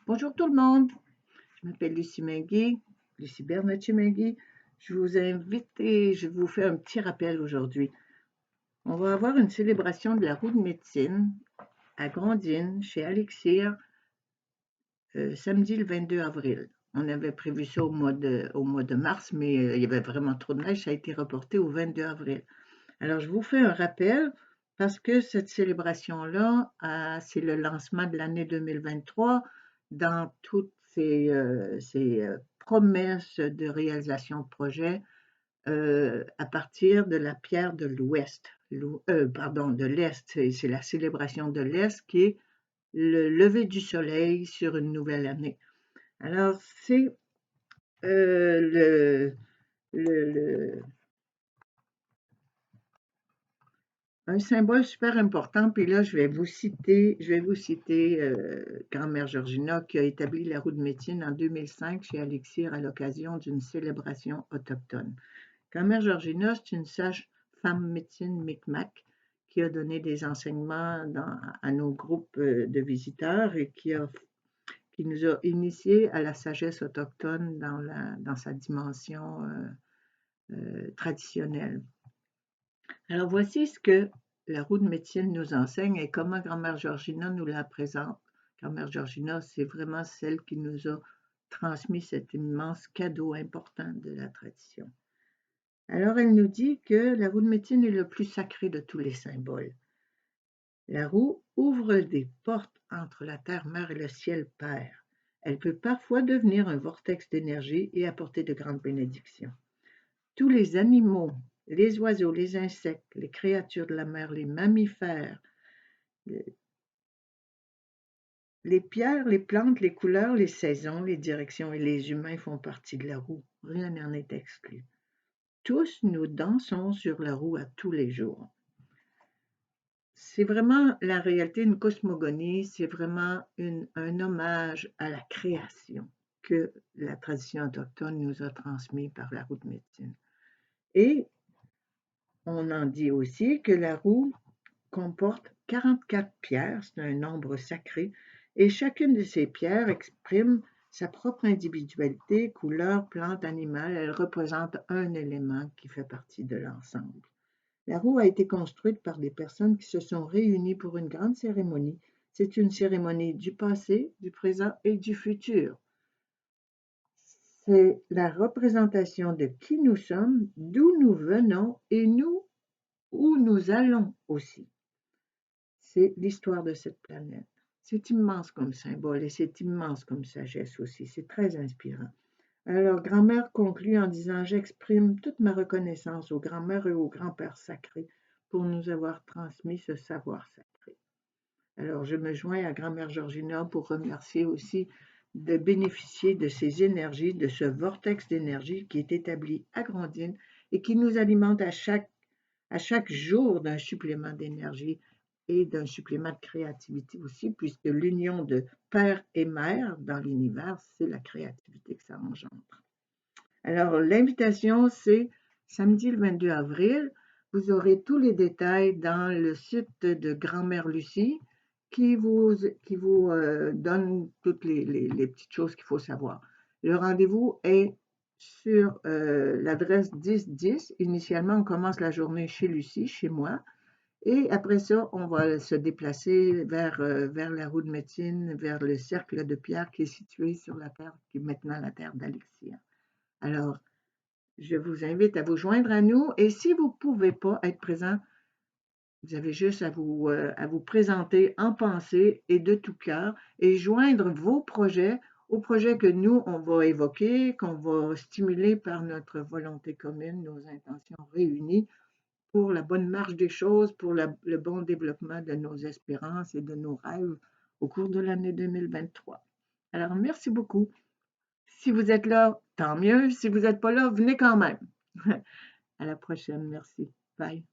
Bonjour tout le monde, je m'appelle Lucie Menguy, Lucie Bernatchez-Menguy. Je vous invite et je vous fais un petit rappel aujourd'hui. On va avoir une célébration de la roue de médecine à Grandine, chez Alexir, samedi le 22 avril. On avait prévu ça au mois de mars, mais il y avait vraiment trop de neige, ça a été reporté au 22 avril. Alors, je vous fais un rappel parce que cette célébration-là, c'est le lancement de l'année 2023 dans toutes ces promesses de réalisation de projets à partir de la pierre de l'Ouest, pardon, de l'Est. C'est la célébration de l'Est qui est le lever du soleil sur une nouvelle année. Alors, c'est le un symbole super important, puis là, je vais vous citer Grand-mère Georgina qui a établi la roue de médecine en 2005 chez Alexir à l'occasion d'une célébration autochtone. Grand-mère Georgina, c'est une sage-femme médecine Micmac qui a donné des enseignements à nos groupes de visiteurs et qui nous a initiés à la sagesse autochtone dans sa dimension traditionnelle. Alors voici ce que la roue de médecine nous enseigne et comment Grand-mère Georgina nous la présente. Grand-mère Georgina, c'est vraiment celle qui nous a transmis cet immense cadeau important de la tradition. Alors elle nous dit que la roue de médecine est le plus sacré de tous les symboles. La roue ouvre des portes entre la terre-mère et le ciel-père. Elle peut parfois devenir un vortex d'énergie et apporter de grandes bénédictions. Tous les animaux, les oiseaux, les insectes, les créatures de la mer, les mammifères, les pierres, les plantes, les couleurs, les saisons, les directions et les humains font partie de la roue. Rien n'en est exclu. Tous nous dansons sur la roue à tous les jours. C'est vraiment la réalité, une cosmogonie, c'est vraiment un hommage à la création que la tradition autochtone nous a transmis par la roue de médecine. Et on en dit aussi que la roue comporte 44 pierres, c'est un nombre sacré, et chacune de ces pierres exprime sa propre individualité, couleur, plante, animal. Elle représente un élément qui fait partie de l'ensemble. La roue a été construite par des personnes qui se sont réunies pour une grande cérémonie. C'est une cérémonie du passé, du présent et du futur. C'est la représentation de qui nous sommes, d'où nous venons et où nous allons aussi. C'est l'histoire de cette planète. C'est immense comme symbole et c'est immense comme sagesse aussi. C'est très inspirant. Alors, grand-mère conclut en disant: j'exprime toute ma reconnaissance aux grands-mères et aux grands-pères sacrés pour nous avoir transmis ce savoir sacré. Alors, je me joins à grand-mère Georgina pour remercier aussi de bénéficier de ces énergies, de ce vortex d'énergie qui est établi à Grandine et qui nous alimente à chaque jour d'un supplément d'énergie et d'un supplément de créativité aussi, puisque l'union de père et mère dans l'univers, c'est la créativité que ça engendre. Alors, l'invitation, c'est samedi le 22 avril. Vous aurez tous les détails dans le site de Grand-mère Lucie qui vous donne toutes les petites choses qu'il faut savoir. Le rendez-vous est sur l'adresse 1010. Initialement, on commence la journée chez Lucie, chez moi. Et après ça, on va se déplacer vers la roue de médecine, vers le cercle de pierre qui est situé sur la terre, qui est maintenant la terre d'Alexia. Alors, je vous invite à vous joindre à nous et si vous ne pouvez pas être présent, vous avez juste à vous présenter en pensée et de tout cœur et joindre vos projets aux projets que nous, on va évoquer, qu'on va stimuler par notre volonté commune, nos intentions réunies pour la bonne marche des choses, pour le bon développement de nos espérances et de nos rêves au cours de l'année 2023. Alors, merci beaucoup. Si vous êtes là, tant mieux. Si vous n'êtes pas là, venez quand même. À la prochaine. Merci. Bye.